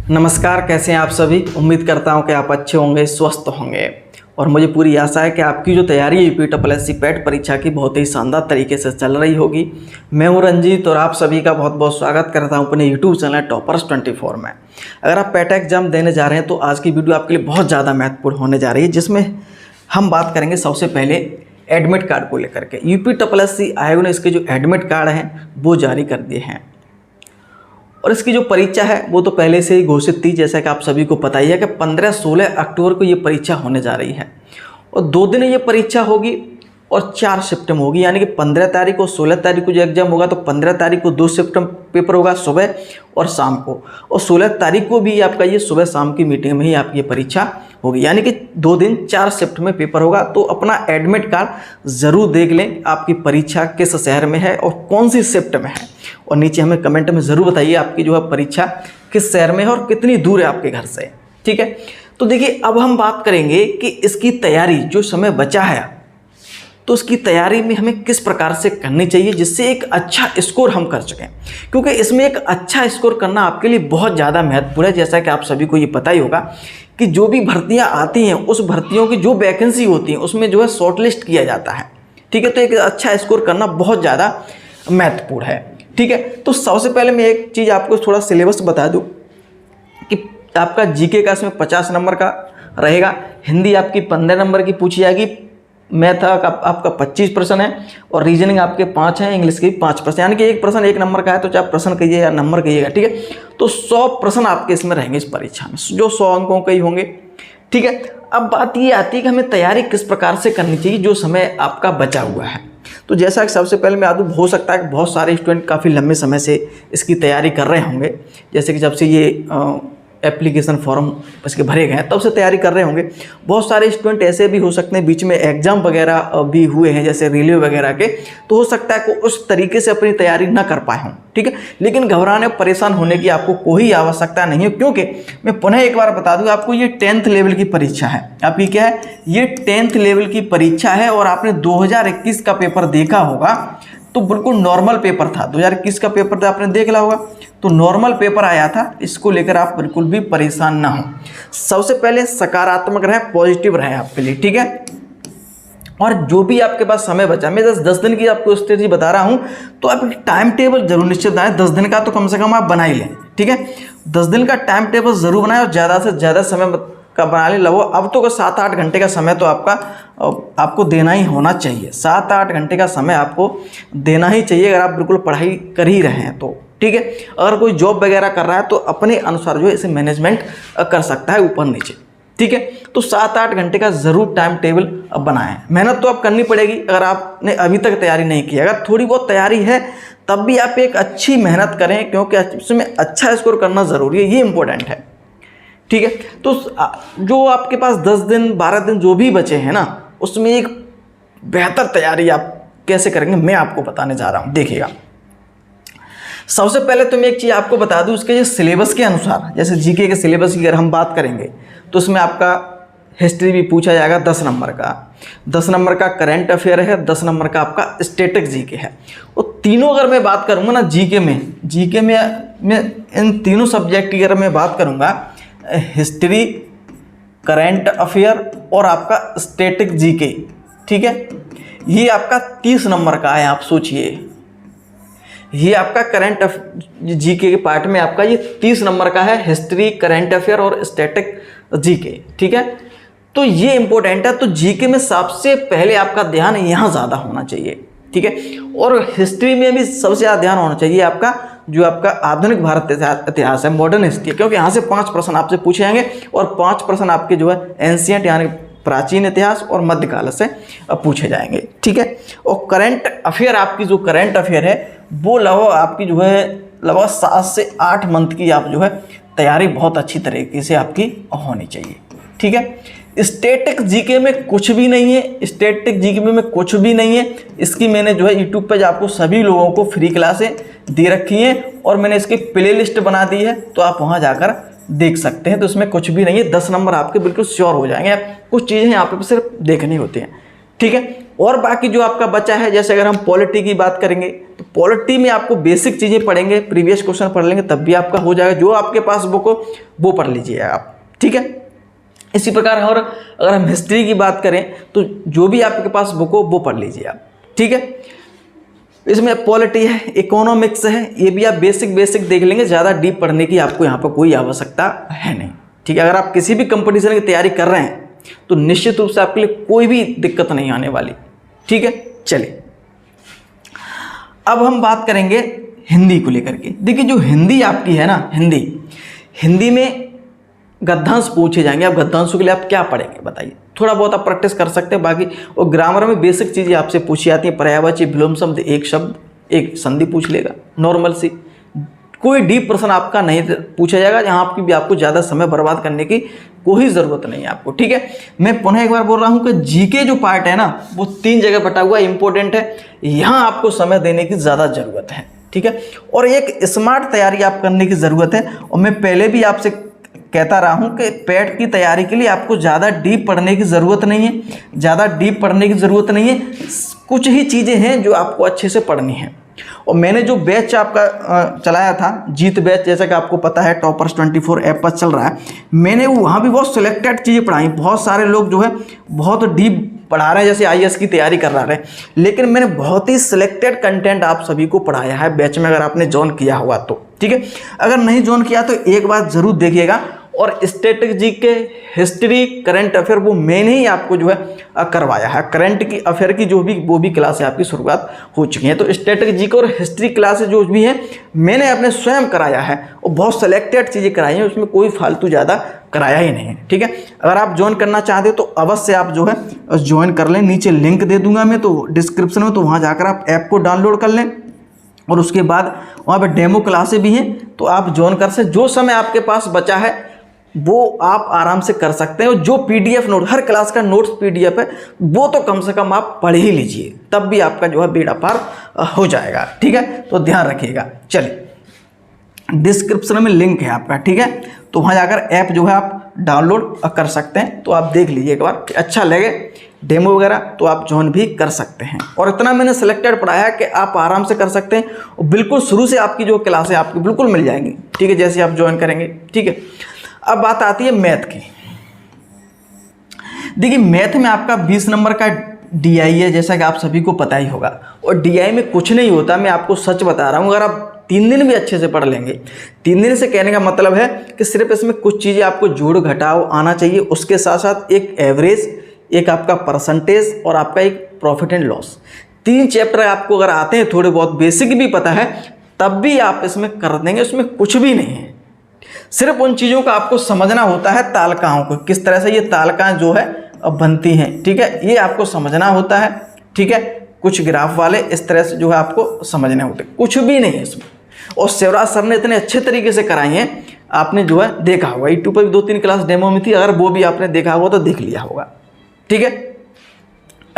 नमस्कार, कैसे हैं आप सभी। उम्मीद करता हूं कि आप अच्छे होंगे, स्वस्थ होंगे और मुझे पूरी आशा है कि आपकी जो तैयारी है यूपीएससी पेट परीक्षा की बहुत ही शानदार तरीके से चल रही होगी। मैं हूं रंजीत और आप सभी का बहुत बहुत स्वागत करता हूं अपने यूट्यूब चैनल टॉपर्स 24 में। अगर आप पेट एग्जाम देने जा रहे हैं तो आज की वीडियो आपके लिए बहुत ज़्यादा महत्वपूर्ण होने जा रही है, जिसमें हम बात करेंगे सबसे पहले एडमिट कार्ड को लेकर के। यूपीएससी आयोग ने इसके जो एडमिट कार्ड हैं वो जारी कर दिए हैं और इसकी जो परीक्षा है वो तो पहले से ही घोषित थी, जैसा कि आप सभी को पता ही है कि 15-16 अक्टूबर को ये परीक्षा होने जा रही है और 2 दिन ये परीक्षा होगी और 4 शिफ्ट में होगी। यानी कि 15 तारीख को 16 तारीख को जो एग्जाम होगा तो 15 तारीख को 2 शिफ्ट पेपर होगा, सुबह और शाम को, और 16 तारीख को भी आपका ये सुबह शाम की मीटिंग में ही आपकी ये परीक्षा होगी। यानी कि 2 दिन 4 शिफ्ट में पेपर होगा। तो अपना एडमिट कार्ड ज़रूर देख लें, आपकी परीक्षा किस शहर में है और कौन सी शिफ्ट में है, और नीचे हमें कमेंट में ज़रूर बताइए आपकी जो है परीक्षा किस शहर में है और कितनी दूर है आपके घर से। ठीक है, तो देखिए अब हम बात करेंगे कि इसकी तैयारी जो समय बचा है तो उसकी तैयारी में हमें किस प्रकार से करनी चाहिए जिससे एक अच्छा स्कोर हम कर सकें, क्योंकि इसमें एक अच्छा स्कोर करना आपके लिए बहुत ज़्यादा महत्वपूर्ण है। जैसा कि आप सभी को ये पता ही होगा कि जो भी भर्तियां आती हैं उस भर्तियों की जो वैकेंसी होती है उसमें जो है शॉर्टलिस्ट किया जाता है। ठीक है, तो एक अच्छा स्कोर करना बहुत ज़्यादा महत्वपूर्ण है। ठीक है, तो सबसे पहले मैं एक चीज़ आपको थोड़ा सिलेबस बता दूँ कि आपका जीके का इसमें 50 नंबर का रहेगा, हिंदी आपकी 15 नंबर की पूछी जाएगी, मैथ आपका 25 प्रश्न है और रीजनिंग आपके 5 हैं, इंग्लिश के 5 प्रश्न, यानी कि एक प्रश्न 1 नंबर का है, तो चाहे प्रश्न कहिए या नंबर कहिएगा। ठीक है, तो 100 प्रश्न आपके इसमें रहेंगे इस परीक्षा में, जो 100 अंकों के ही होंगे। ठीक है, अब बात ये आती है कि हमें तैयारी किस प्रकार से करनी चाहिए जो समय आपका बचा हुआ है। तो जैसा कि सबसे पहले मैं आदू हो सकता है कि बहुत सारे स्टूडेंट काफ़ी लंबे समय से इसकी तैयारी कर रहे होंगे, जैसे कि जब से ये एप्लीकेशन फॉर्म इसके भरे गए हैं तब से तैयारी कर रहे होंगे। बहुत सारे स्टूडेंट ऐसे भी हो सकते हैं बीच में एग्जाम वगैरह भी हुए हैं जैसे रेलवे वगैरह के, तो हो सकता है कि उस तरीके से अपनी तैयारी ना कर पाए हों। ठीक है, लेकिन घबराने परेशान होने की आपको कोई आवश्यकता नहीं है, क्योंकि मैं पुनः एक बार बता दूं आपको, ये 10th लेवल की परीक्षा है। आपकी क्या है, ये 10th लेवल की परीक्षा है और आपने 2021 का पेपर देखा होगा तो बिल्कुल नॉर्मल पेपर था। 2021 का पेपर तो आपने देख लिया होगा, तो नॉर्मल पेपर आया था। इसको लेकर आप बिल्कुल भी परेशान ना हो। सबसे पहले सकारात्मक रहे, पॉजिटिव रहे आपके लिए। ठीक है, और जो भी आपके पास समय बचा, मैं 10 दिन की आपको स्ट्रेटजी बता रहा हूँ, तो आप टाइम टेबल जरूर निश्चित बनाएं। 10 दिन का तो कम से कम आप बना ही लें। ठीक है, 10 दिन का टाइम टेबल जरूर बनाएं और ज़्यादा से ज़्यादा समय का बना लें। लगभग अब तो 7-8 घंटे का समय तो आपको देना ही होना चाहिए। 7-8 घंटे का समय आपको देना ही चाहिए अगर आप बिल्कुल पढ़ाई कर ही रहे हैं तो। ठीक है, अगर कोई जॉब वगैरह कर रहा है तो अपने अनुसार जो है इसे मैनेजमेंट कर सकता है ऊपर नीचे। ठीक है, तो 7-8 घंटे का ज़रूर टाइम टेबल अब बनाएं। मेहनत तो आप करनी पड़ेगी अगर आपने अभी तक तैयारी नहीं की। अगर थोड़ी बहुत तैयारी है तब भी आप एक अच्छी मेहनत करें, क्योंकि इसमें अच्छा स्कोर करना ज़रूरी है, ये इंपॉर्टेंट है। ठीक है, तो जो आपके पास 10 दिन 12 दिन जो भी बचे हैं ना, उसमें एक बेहतर तैयारी आप कैसे करेंगे मैं आपको बताने जा रहा हूँ। देखिएगा, सबसे पहले तो मैं एक चीज़ आपको बता दूं, उसके जो सिलेबस के अनुसार, जैसे जीके के सिलेबस की अगर हम बात करेंगे तो उसमें आपका हिस्ट्री भी पूछा जाएगा 10 नंबर का, 10 नंबर का करंट अफेयर है, 10 नंबर का आपका स्टैटिक जीके है। और तीनों अगर मैं बात करूँगा ना जीके में मैं इन तीनों सब्जेक्ट की अगर मैं बात करूँगा, हिस्ट्री, करंट अफेयर और आपका स्टैटिक जीके, ठीक है, ये आपका 30 नंबर का है। आप सोचिए, ये आपका करंट जीके के पार्ट में आपका ये 30 नंबर का है, हिस्ट्री, करंट अफेयर और स्टैटिक जीके। ठीक है, तो ये इंपॉर्टेंट है। तो जीके में सबसे पहले आपका ध्यान यहाँ ज़्यादा होना चाहिए। ठीक है, और हिस्ट्री में भी सबसे ज़्यादा ध्यान होना चाहिए आपका जो आपका आधुनिक भारत इतिहास है, मॉडर्न हिस्ट्री, क्योंकि यहाँ से 5 प्रश्न आपसे पूछे जाएंगे और 5 प्रश्न आपके जो है एंशिएंट यानी प्राचीन इतिहास और मध्यकाल से पूछे जाएंगे। ठीक है, और करंट अफेयर, आपकी जो करंट अफेयर है वो लगभग आपकी जो है लगभग 7 से 8 मंथ की आप जो है तैयारी बहुत अच्छी तरीके से आपकी होनी चाहिए। ठीक है, स्टैटिक जीके में कुछ भी नहीं है, स्टैटिक जीके में कुछ भी नहीं है। इसकी मैंने जो है यूट्यूब पे आपको सभी लोगों को फ्री क्लासें दे रखी हैं और मैंने इसकी प्ले लिस्ट बना दी है, तो आप वहाँ जाकर देख सकते हैं। तो इसमें कुछ भी नहीं है, 10 नंबर आपके बिल्कुल श्योर हो जाएंगे। कुछ चीज़ें यहाँ पे सिर्फ देखनी होती हैं। ठीक है, और बाकी जो आपका बचा है, जैसे अगर हम पॉलिटी की बात करेंगे तो पॉलिटी में आपको बेसिक चीज़ें पढ़ेंगे, प्रीवियस क्वेश्चन पढ़ लेंगे तब भी आपका हो जाएगा। जो आपके पास बुक हो वो पढ़ लीजिए आप, ठीक है। इसी प्रकार और अगर हम हिस्ट्री की बात करें तो जो भी आपके पास बुक हो वो पढ़ लीजिए आप, ठीक है। इसमें पॉलिटी है, इकोनॉमिक्स है, ये भी आप बेसिक देख लेंगे, ज़्यादा डीप पढ़ने की आपको यहाँ पर कोई आवश्यकता है नहीं, ठीक है। अगर आप किसी भी कंपटीशन की तैयारी कर रहे हैं तो निश्चित रूप से आपके लिए कोई भी दिक्कत नहीं आने वाली, ठीक है। चलिए अब हम बात करेंगे हिंदी को लेकर के। देखिए जो हिंदी आपकी है ना, हिंदी में गद्यांश पूछे जाएंगे। आप गद्यांशों के लिए आप क्या पढ़ेंगे बताइए। थोड़ा बहुत आप प्रैक्टिस कर सकते हैं, बाकी और ग्रामर में बेसिक चीज़ें आपसे पूछी जाती हैं। पर्यायवाची, विलोम शब्द, एक शब्द एक संधि पूछ लेगा, नॉर्मल सी। कोई डीप प्रश्न आपका नहीं पूछा जाएगा, जहाँ आपकी भी आपको ज़्यादा समय बर्बाद करने की कोई ज़रूरत नहीं है आपको, ठीक है। मैं पुनः एक बार बोल रहा हूँ कि जीके जो पार्ट है ना वो 3 जगह बटा हुआ इंपॉर्टेंट है, यहाँ आपको समय देने की ज़्यादा ज़रूरत है, ठीक है। और एक स्मार्ट तैयारी आप करने की ज़रूरत है। और मैं पहले भी आपसे कहता रहा हूँ कि पैट की तैयारी के लिए आपको ज़्यादा डीप पढ़ने की ज़रूरत नहीं है, कुछ ही चीज़ें हैं जो आपको अच्छे से पढ़नी है। और मैंने जो बैच आपका चलाया था, जीत बैच, जैसा कि आपको पता है टॉपर्स 24 ऐप पर चल रहा है, मैंने वहाँ भी बहुत सिलेक्टेड चीज़ें पढ़ाई। बहुत सारे लोग जो है बहुत डीप पढ़ा रहे हैं, जैसे IAS की तैयारी कर रहे हैं, लेकिन मैंने बहुत ही सिलेक्टेड कंटेंट आप सभी को पढ़ाया है बैच में, अगर आपने ज्वाइन किया हुआ तो, ठीक है। अगर नहीं ज्वाइन किया तो एक बात ज़रूर देखिएगा। और स्ट्रेटेजी के हिस्ट्री, करंट अफेयर वो मैंने ही आपको जो है करवाया है। करंट की अफेयर की जो भी वो भी क्लासें आपकी शुरुआत हो चुकी हैं। तो स्ट्रेटेजी और हिस्ट्री क्लासेस जो भी हैं मैंने अपने स्वयं कराया है, और बहुत सेलेक्टेड चीज़ें कराई हैं, उसमें कोई फालतू ज़्यादा कराया ही नहीं है, ठीक है। अगर आप ज्वाइन करना चाहते हो तो अवश्य आप जो है ज्वाइन कर लें। नीचे लिंक दे दूंगा मैं तो डिस्क्रिप्शन में, तो वहाँ जाकर आप ऐप को डाउनलोड कर लें, और उसके बाद वहाँ पर डेमो क्लासें भी हैं, तो आप ज्वाइन कर से जो समय आपके पास बचा है वो आप आराम से कर सकते हैं। और जो PDF नोट, हर क्लास का नोट्स PDF है, वो तो कम से कम आप पढ़ ही लीजिए, तब भी आपका जो है बेड़ा पार हो जाएगा, ठीक है। तो ध्यान रखिएगा। चलिए डिस्क्रिप्शन में लिंक है आपका, ठीक है, तो वहाँ जाकर ऐप जो है आप डाउनलोड कर सकते हैं। तो आप देख लीजिए एक बार, अच्छा लगे डेमो वगैरह तो आप ज्वाइन भी कर सकते हैं। और इतना मैंने सिलेक्टेड पढ़ाया है कि आप आराम से कर सकते हैं, और बिल्कुल शुरू से आपकी जो क्लासें आपकी बिल्कुल मिल जाएंगी, ठीक है, जैसे आप ज्वाइन करेंगे, ठीक है। अब बात आती है मैथ की। देखिए मैथ में आपका 20 नंबर का DI है, जैसा कि आप सभी को पता ही होगा। और DI में कुछ नहीं होता, मैं आपको सच बता रहा हूँ। अगर आप 3 दिन भी अच्छे से पढ़ लेंगे, 3 दिन से कहने का मतलब है कि सिर्फ इसमें कुछ चीज़ें आपको जोड़ घटाव आना चाहिए, उसके साथ साथ एक एवरेज, एक आपका परसेंटेज, और आपका एक प्रॉफिट एंड लॉस। 3 चैप्टर आपको अगर आते हैं, थोड़े बहुत बेसिक भी पता है, तब भी आप इसमें कर देंगे। उसमें कुछ भी नहीं है, सिर्फ उन चीज़ों का आपको समझना होता है, तालिकाओं को किस तरह से ये तालिकाएं जो है बनती हैं, ठीक है, ये आपको समझना होता है, ठीक है। कुछ ग्राफ वाले इस तरह से जो है आपको समझने होते हैं, कुछ भी नहीं है इसमें। और शिवराज सर ने इतने अच्छे तरीके से कराई हैं, आपने जो है देखा होगा, यूट्यूब पर भी 2-3 क्लास डेमो में थी, अगर वो भी आपने देखा होगा तो देख लिया होगा, ठीक है।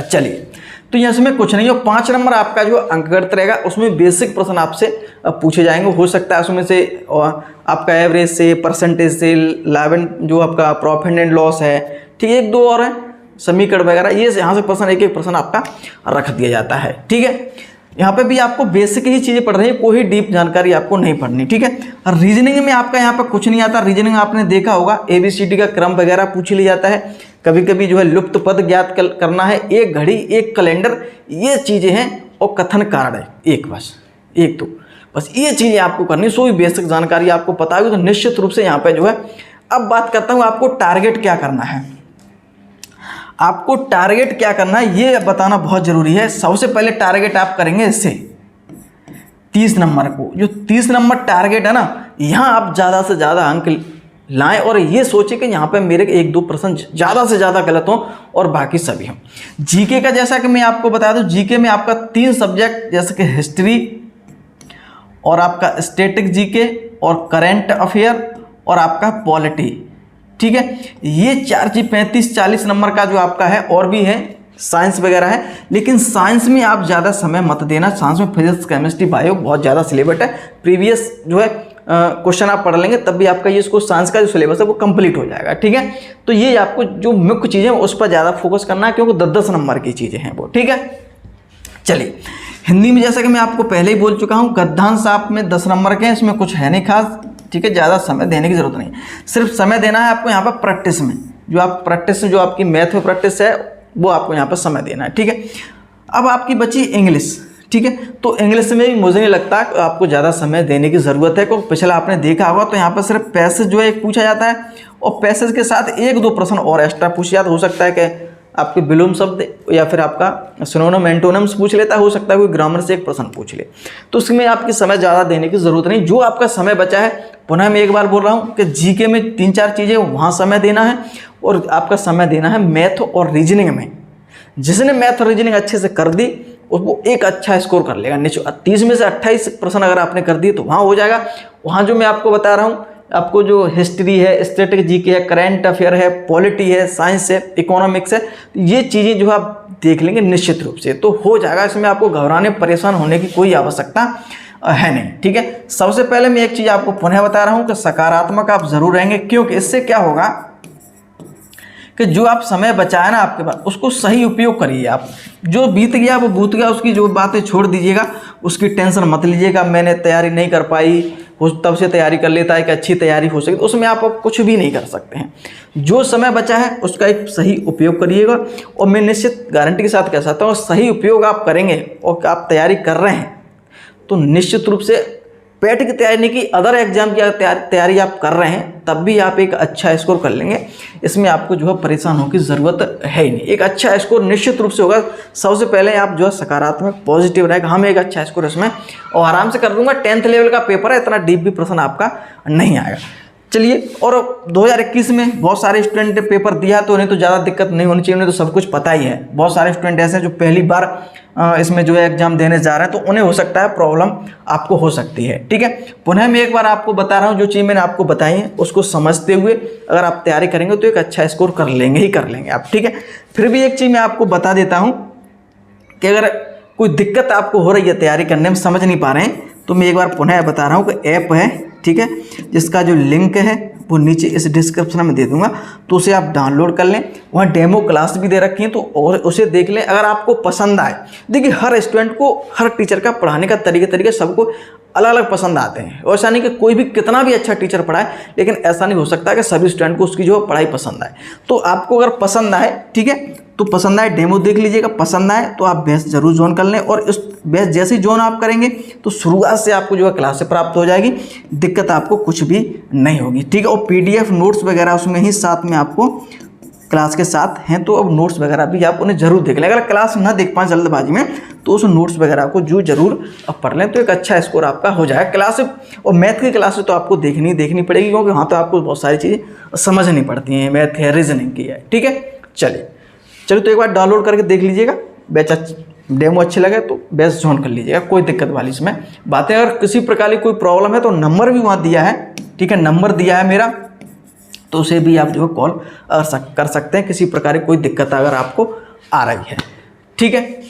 चलिए तो यहाँ से में कुछ नहीं है। 5 नंबर आपका जो अंकगणित रहेगा, उसमें बेसिक प्रश्न आपसे पूछे जाएंगे। हो सकता है उसमें से आपका एवरेज से, परसेंटेज से, लाभ जो आपका प्रॉफिट एंड लॉस है, ठीक है, 1-2 और है, समीकरण वगैरह, ये यहाँ से प्रश्न एक प्रश्न आपका रख दिया जाता है, ठीक है। यहाँ पे भी आपको बेसिक ही चीज़ें पढ़ रही है, कोई डीप जानकारी आपको नहीं पढ़नी, ठीक है। और रीजनिंग में आपका यहाँ पर कुछ नहीं आता। रीजनिंग आपने देखा होगा, ABCD का क्रम वगैरह पूछ लिया जाता है, कभी कभी जो है लुप्त पद ज्ञात करना है, एक घड़ी, एक कैलेंडर, ये चीज़ें हैं, और कथन कार्ड है एक, तो बस ये चीज़ें आपको करनी। सो बेसिक जानकारी आपको पता होगी, तो निश्चित रूप से यहाँ पे जो है। अब बात करता हूँ आपको टारगेट क्या करना है। आपको टारगेट क्या करना है ये बताना बहुत ज़रूरी है। सबसे पहले टारगेट आप करेंगे इससे 30 नंबर को। जो 30 नंबर टारगेट है ना, यहाँ आप ज़्यादा से ज़्यादा अंक लाएं, और ये सोचे कि यहाँ पे मेरे 1-2 प्रश्न ज़्यादा से ज़्यादा गलत हों और बाकी सभी हों। जीके का जैसा कि मैं आपको बता दूं, जीके में आपका 3 सब्जेक्ट, जैसे कि हिस्ट्री और आपका स्टैटिक जीके और करंट अफेयर और आपका पॉलिटी, ठीक है। ये 4 चीज 35-40 नंबर का जो आपका है, और भी है साइंस वगैरह है, लेकिन साइंस में आप ज़्यादा समय मत देना। साइंस में फिजिक्स, केमिस्ट्री, बायो बहुत ज़्यादा सिलेबस है। प्रीवियस जो है क्वेश्चन आप पढ़ लेंगे तब भी आपका ये इसको साइंस का जो सिलेबस है वो कंप्लीट हो जाएगा। ठीक है, तो ये आपको जो मुख्य चीज़ें उस पर ज़्यादा फोकस करना है, क्योंकि 10-10 नंबर की चीज़ें हैं वो। ठीक है, चलिए हिंदी में जैसा कि मैं आपको पहले ही बोल चुका हूँ, गद्यांश आप में 10 नंबर के हैं, इसमें कुछ है नहीं खास। ठीक है, ज़्यादा समय देने की जरूरत नहीं, सिर्फ समय देना है आपको यहाँ पर प्रैक्टिस में। जो आप प्रैक्टिस जो आपकी मैथ में प्रैक्टिस है वो आपको यहाँ पर समय देना है। ठीक है, अब आपकी बची इंग्लिश। ठीक है, तो इंग्लिश में भी मुझे नहीं लगता कि आपको ज़्यादा समय देने की ज़रूरत है, क्योंकि पिछला आपने देखा होगा तो यहाँ पर सिर्फ पैसेज जो है एक पूछा जाता है, और पैसेज के साथ 1-2 प्रश्न और एक्स्ट्रा पूछ जाता। हो सकता है कि आपके विलोम शब्द या फिर आपका सिनोनिम एंटोनिम्स पूछ लेता, हो सकता है कोई ग्रामर से एक प्रश्न पूछ ले, तो उसमें आपकी समय ज़्यादा देने की ज़रूरत नहीं। जो आपका समय बचा है, पुनः मैं एक बार बोल रहा हूँ कि जीके में 3-4 चीज़ें वहाँ समय देना है, और आपका समय देना है मैथ और रीजनिंग में। जिसने मैथ और रीजनिंग अच्छे से कर दी वो एक अच्छा स्कोर कर लेगा। 30 में से 28 प्रश्न अगर आपने कर दिए तो वहाँ हो जाएगा। वहाँ जो मैं आपको बता रहा हूँ, आपको जो हिस्ट्री है, स्टैटिक जीके है, करंट अफेयर है, पॉलिटी है, साइंस है, इकोनॉमिक्स है, ये चीज़ें जो आप देख लेंगे निश्चित रूप से तो हो जाएगा। इसमें आपको घबराने परेशान होने की कोई आवश्यकता है नहीं। ठीक है, सबसे पहले मैं एक चीज़ आपको पुनः बता रहा हूँ कि सकारात्मक आप जरूर रहेंगे, क्योंकि इससे क्या होगा कि जो आप समय बचाए ना आपके पास, उसको सही उपयोग करिए। आप जो बीत गया वो बीत गया, उसकी जो बातें छोड़ दीजिएगा, उसकी टेंशन मत लीजिएगा। मैंने तैयारी नहीं कर पाई, तब से तैयारी कर लेता है कि अच्छी तैयारी हो सके, तो उसमें आप कुछ भी नहीं कर सकते हैं। जो समय बचा है उसका एक सही उपयोग करिएगा, और मैं निश्चित गारंटी के साथ कह सकता हूँ सही उपयोग आप करेंगे और आप तैयारी कर रहे हैं तो निश्चित रूप से पेट की तैयारी नहीं की, अदर एग्जाम की तैयारी आप कर रहे हैं तब भी आप एक अच्छा स्कोर कर लेंगे। इसमें आपको जो है परेशान होने की ज़रूरत है ही नहीं, एक अच्छा स्कोर निश्चित रूप से होगा। सबसे पहले आप जो है सकारात्मक पॉजिटिव रहेगा, हम एक अच्छा स्कोर इसमें और आराम से कर दूंगा। 10th लेवल का पेपर है, इतना डीप भी प्रश्न आपका नहीं आएगा। चलिए, और 2021 में बहुत सारे स्टूडेंट ने पेपर दिया तो उन्हें तो ज़्यादा दिक्कत नहीं होनी चाहिए, उन्हें तो सब कुछ पता ही है। बहुत सारे स्टूडेंट ऐसे हैं जो पहली बार इसमें जो है एग्जाम देने जा रहे हैं, तो उन्हें हो सकता है प्रॉब्लम आपको हो सकती है। ठीक है, पुनः मैं एक बार आपको बता रहा हूँ, जो चीज़ मैंने आपको बताई है उसको समझते हुए अगर आप तैयारी करेंगे तो एक अच्छा स्कोर कर लेंगे ही कर लेंगे आप। ठीक है, फिर भी एक चीज़ मैं आपको बता देता हूँ कि अगर कोई दिक्कत आपको हो रही है तैयारी करने में, समझ नहीं पा रहे हैं, तो मैं एक बार पुनः बता रहा हूँ कि ऐप है, ठीक है, जिसका जो लिंक है वो नीचे इस डिस्क्रिप्शन में दे दूंगा, तो उसे आप डाउनलोड कर लें। वहाँ डेमो क्लास भी दे रखी है, तो और उसे देख लें। अगर आपको पसंद आए, देखिए हर स्टूडेंट को हर टीचर का पढ़ाने का तरीके सबको अलग अलग पसंद आते हैं। और ऐसा नहीं कि कोई भी कितना भी अच्छा टीचर पढ़ाए, लेकिन ऐसा नहीं हो सकता कि सभी स्टूडेंट को उसकी जो पढ़ाई पसंद आए। तो आपको अगर पसंद आए, ठीक है, तो पसंद आए डेमो देख लीजिएगा, पसंद आए तो आप बैच जरूर ज्वाइन कर लें। और इस बैच जैसे ही ज्वाइन आप करेंगे तो शुरुआत से आपको जो है क्लासें प्राप्त हो जाएगी, दिक्कत आपको कुछ भी नहीं होगी। ठीक है, और PDF नोट्स वगैरह उसमें ही साथ में आपको क्लास के साथ हैं, तो अब नोट्स वगैरह भी आप उन्हें जरूर देख लें। अगर क्लास ना देख पाएँ जल्दबाजी में तो उस नोट्स वगैरह को जो जरूर आप पढ़ लें, तो एक अच्छा स्कोर आपका हो जाएगा। क्लास और मैथ की क्लासेस तो आपको देखनी पड़ेगी, क्योंकि वहाँ तो आपको बहुत सारी चीज़ें समझनी पड़ती हैं, मैथ है, रीजनिंग की है। ठीक है, चलिए तो एक बार डाउनलोड करके देख लीजिएगा, बैच डेमो अच्छे लगे तो बैच ज्वाइन कर लीजिएगा, कोई दिक्कत वाली इसमें बातें। अगर किसी प्रकार की कोई प्रॉब्लम है तो नंबर भी वहाँ दिया है, ठीक है, नंबर दिया है मेरा, तो उसे भी आप जो है कॉल कर सकते हैं किसी प्रकार की कोई दिक्कत अगर आपको आ रही है। ठीक है,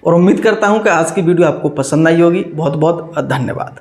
और उम्मीद करता हूं कि आज की वीडियो आपको पसंद आई होगी। बहुत बहुत धन्यवाद।